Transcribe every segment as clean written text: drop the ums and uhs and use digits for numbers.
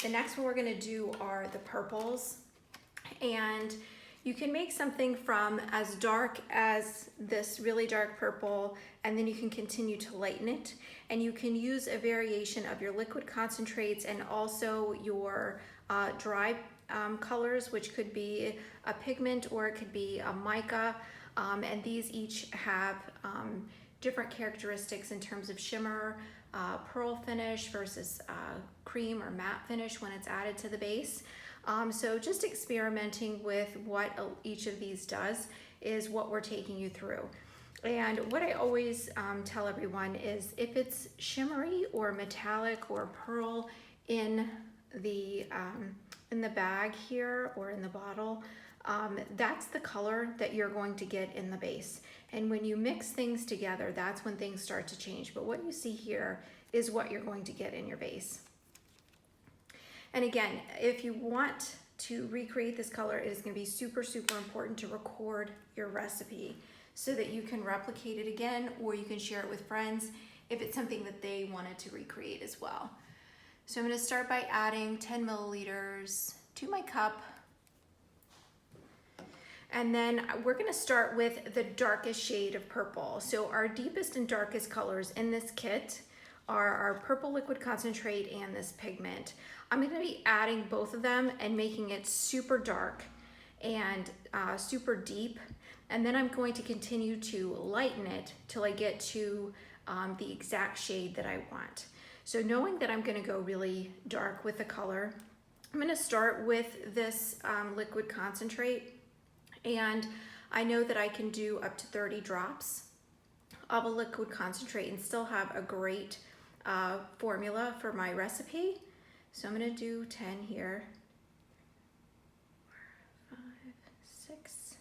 The next one we're gonna do are the purples. And you can make something from as dark as this really dark purple, and then you can continue to lighten it. And you can use a variation of your liquid concentrates and also your dry colors, which could be a pigment or it could be a mica. And these each have different characteristics in terms of shimmer, pearl finish versus cream or matte finish when it's added to the base. So just experimenting with what each of these does is what we're taking you through. And what I always tell everyone is if it's shimmery or metallic or pearl in the bag here or in the bottle, that's the color that you're going to get in the base. And when you mix things together, that's when things start to change. But what you see here is what you're going to get in your base. And again, if you want to recreate this color, it is going to be super, super important to record your recipe so that you can replicate it again, or you can share it with friends if it's something that they wanted to recreate as well. So I'm going to start by adding 10 milliliters to my cup. And then we're going to start with the darkest shade of purple. So our deepest and darkest colors in this kit are our purple liquid concentrate and this pigment. I'm going to be adding both of them and making it super dark and super deep. And then I'm going to continue to lighten it till I get to the exact shade that I want. So knowing that I'm going to go really dark with the color, I'm going to start with this liquid concentrate. And I know that I can do up to 30 drops of a liquid concentrate and still have a great formula for my recipe. So I'm going to do 10 here. 4, 5, 6.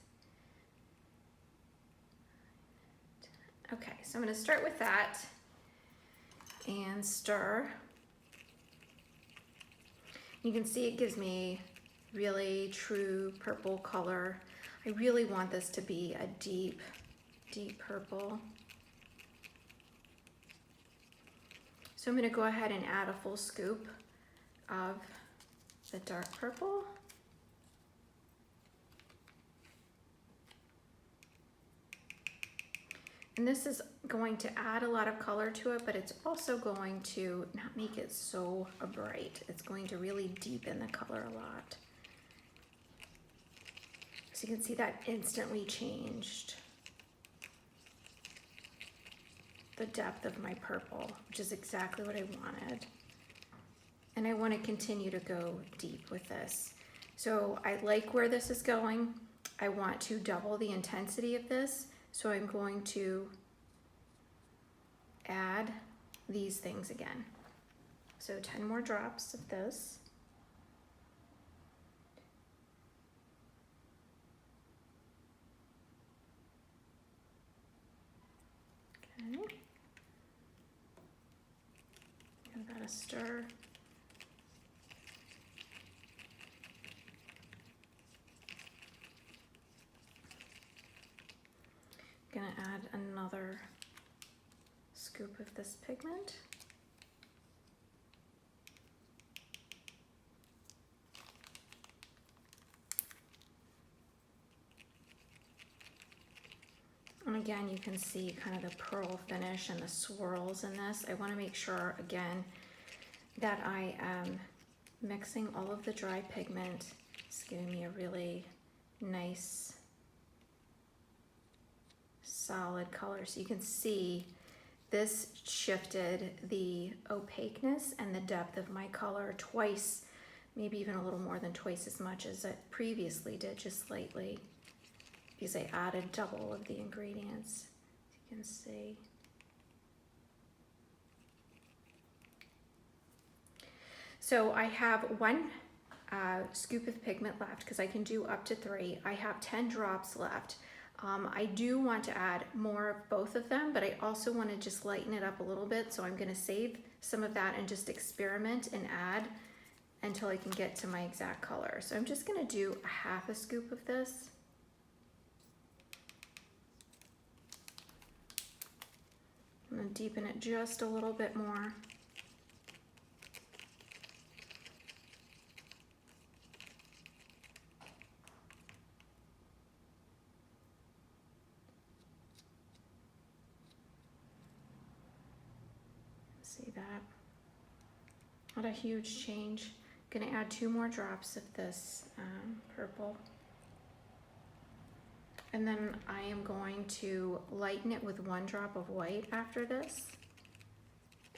Okay, so I'm going to start with that and stir. You can see it gives me really true purple color. I really want this to be a deep, deep purple. So I'm going to go ahead and add a full scoop of the dark purple. And this is going to add a lot of color to it, but it's also going to not make it so bright. It's going to really deepen the color a lot. So you can see that instantly changed the depth of my purple, which is exactly what I wanted. And I want to continue to go deep with this. So I like where this is going. I want to double the intensity of this. So I'm going to add these things again. So 10 more drops of this. Okay. Give that a stir. Gonna add another scoop of this pigment. And again, you can see kind of the pearl finish and the swirls in this. I want to make sure, again, that I am mixing all of the dry pigment. It's giving me a really nice, solid color. So you can see this shifted the opaqueness and the depth of my color twice, maybe even a little more than twice as much as it previously did, just slightly, because I added double of the ingredients, as you can see. So I have one scoop of pigment left because I can do up to 3. I have 10 drops left. I do want to add more of both of them, but I also want to just lighten it up a little bit. So I'm going to save some of that and just experiment and add until I can get to my exact color. So I'm just going to do a half a scoop of this. I'm going to deepen it just a little bit more. that. Not a huge change. Gonna add 2 more drops of this purple. And then I am going to lighten it with 1 drop of white after this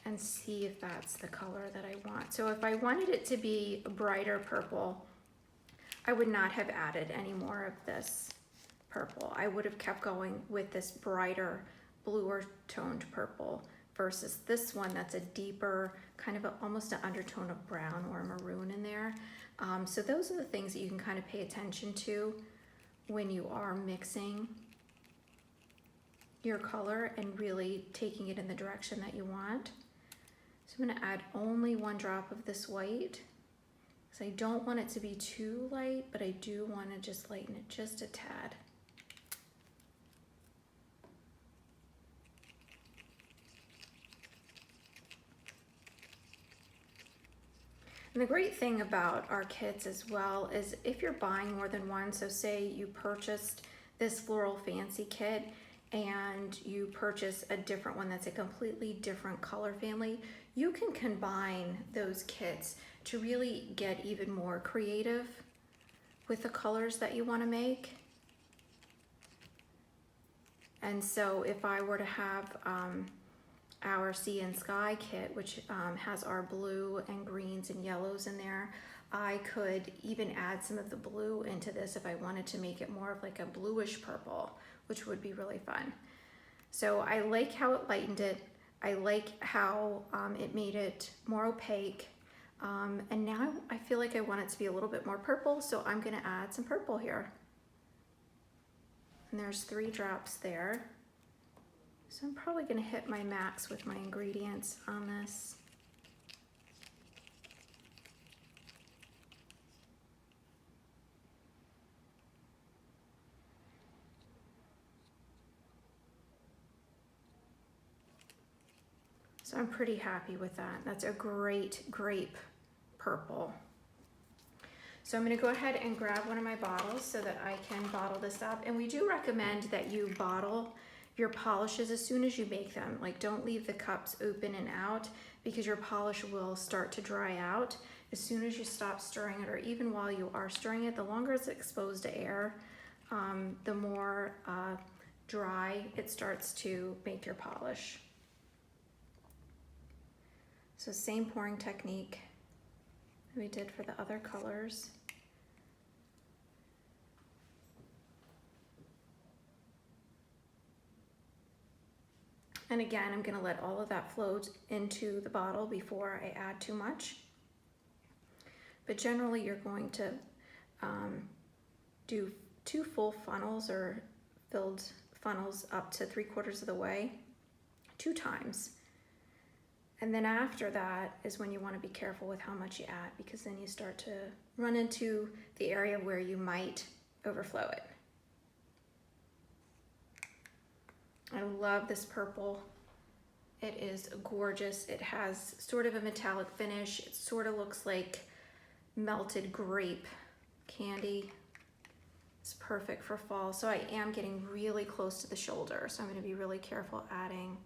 and see if that's the color that I want. So if I wanted it to be a brighter purple, I would not have added any more of this purple. I would have kept going with this brighter, bluer toned purple versus this one that's a deeper, kind of almost an undertone of brown or maroon in there. So those are the things that you can kind of pay attention to when you are mixing your color and really taking it in the direction that you want. So I'm gonna add only 1 drop of this white because I don't want it to be too light, but I do want to just lighten it just a tad. And the great thing about our kits as well is if you're buying more than one, so say you purchased this Floral Fancy kit and you purchase a different one that's a completely different color family, you can combine those kits to really get even more creative with the colors that you want to make. And so if I were to have our Sea and Sky kit, which has our blue and greens and yellows in there, I could even add some of the blue into this if I wanted to make it more of like a bluish purple, which would be really fun. So I like how it lightened it. I like how it made it more opaque. And now I feel like I want it to be a little bit more purple, so I'm gonna add some purple here. And there's 3 drops there. So I'm probably gonna hit my max with my ingredients on this. So I'm pretty happy with that. That's a great grape purple. So I'm gonna go ahead and grab one of my bottles so that I can bottle this up. And we do recommend that you bottle your polishes as soon as you make them. Like, don't leave the cups open and out because your polish will start to dry out as soon as you stop stirring it, or even while you are stirring it. The longer it's exposed to air, the more dry it starts to make your polish. So same pouring technique we did for the other colors. And again, I'm gonna let all of that flow into the bottle before I add too much. But generally you're going to do 2 full funnels or filled funnels up to 3/4 of the way, 2 times. And then after that is when you want to be careful with how much you add, because then you start to run into the area where you might overflow it. I love this purple. It is gorgeous. It has sort of a metallic finish. It sort of looks like melted grape candy. It's perfect for fall. So I am getting really close to the shoulder, so I'm going to be really careful adding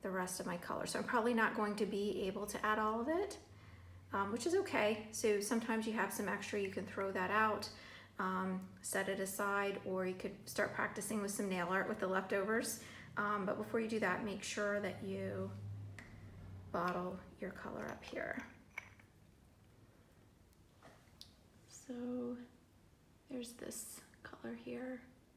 the rest of my color. So I'm probably not going to be able to add all of it, which is okay. So sometimes you have some extra, you can throw that out, set it aside, or you could start practicing with some nail art with the leftovers. But before you do that, make sure that you bottle your color up here. So there's this color here.